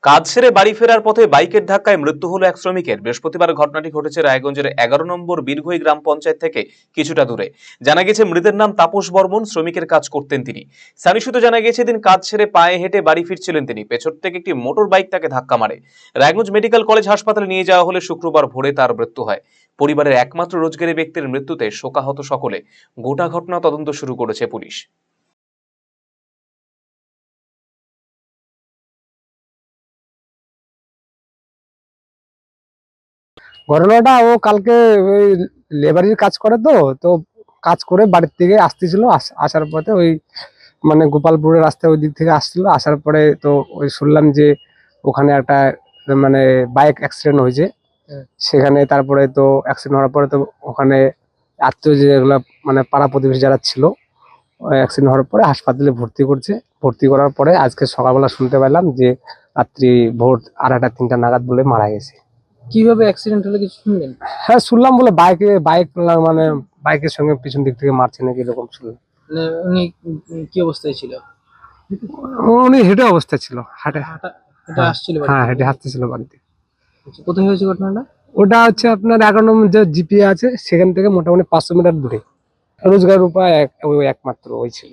কাজ সেরে বাড়ি ফেরার পথে বাইকের ধাক্কায় মৃত্যু হলো এক শ্রমিকের। বৃহস্পতিবার ঘটনাটি ঘটেছে রায়গঞ্জের 11 নম্বর বীরভূই গ্রাম পঞ্চায়েত থেকে কিছুটা দূরে। জানা গেছে মৃতের নাম তাপস বর্মন। শ্রমিকের কাজ করতেন তিনি। স্থানীয় সূত্রে জানা গেছে দিন কাজ সেরে পায়ে হেঁটে বাড়ি ফিরছিলেন তিনি। পেছন থেকে একটি মোটর বাইক তাকে ধাক্কা মারে। রায়গঞ্জ মেডিকেল কলেজ হাসপাতালে নিয়ে যাওয়া হলে শুক্রবার ভোরে তার মৃত্যু হয়। পরিবারের একমাত্র রোজগারি ব্যক্তির মৃত্যুতে শোকাহত সকলে। গোটা ঘটনা তদন্ত শুরু করেছে পুলিশ। ঘটনাটা ও কালকে ওই লেবারের কাজ করে তো তো কাজ করে বাড়ির থেকে আসতেছিল, আসার পথে ওই মানে গোপালপুরের রাস্তায় ওই দিক থেকে আসছিল। আসার পরে তো ওই শুনলাম যে ওখানে একটা মানে বাইক অ্যাক্সিডেন্ট হয়েছে। সেখানে তারপরে তো অ্যাক্সিডেন্ট হওয়ার পরে তো ওখানে আত্মীয় যেগুলো মানে পাড়া প্রতিবেশী যারা ছিল, অ্যাক্সিডেন্ট হওয়ার পরে হাসপাতালে ভর্তি করছে। ভর্তি করার পরে আজকে সকালবেলা শুনতে পেলাম যে রাত্রি ভোর 2:30-3টা নাগাদ বলে মারা গেছে। কিভাবে অ্যাক্সিডেন্ট হলো কিছু শুনলেন? হ্যাঁ শুনলাম, বলে বাইক মানে বাইকের সঙ্গে পিছন দিক থেকে মারছে নাকি, এরকম শুনলাম। মানে উনি কি অবস্থায় ছিল? উনি হেঁটে অবস্থা ছিল, হাঁটে। হাঁটা এটা আসছিল বাড়ি হ্যাঁ, থেকে? হেঁটে হাঁটতেছিল বাড়িতে। আচ্ছা, কোথায় হয়েছে ঘটনাটা? ওটা হচ্ছে আপনার 11 নম্বর যে জিপি আছে সেখান থেকে মোটামুটি 500 মিটার দূরে। রোজগার উপায় ওই একমাত্র ওই ছিল।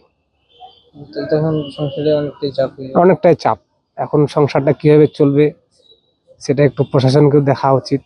তো তখন সংসারে অনেকটাই চাপ হয়ে যায়। অনেকটাই চাপ। এখন সংসারটা কিভাবে চলবে সেটা একটু প্রশাসনকেও দেখা উচিত।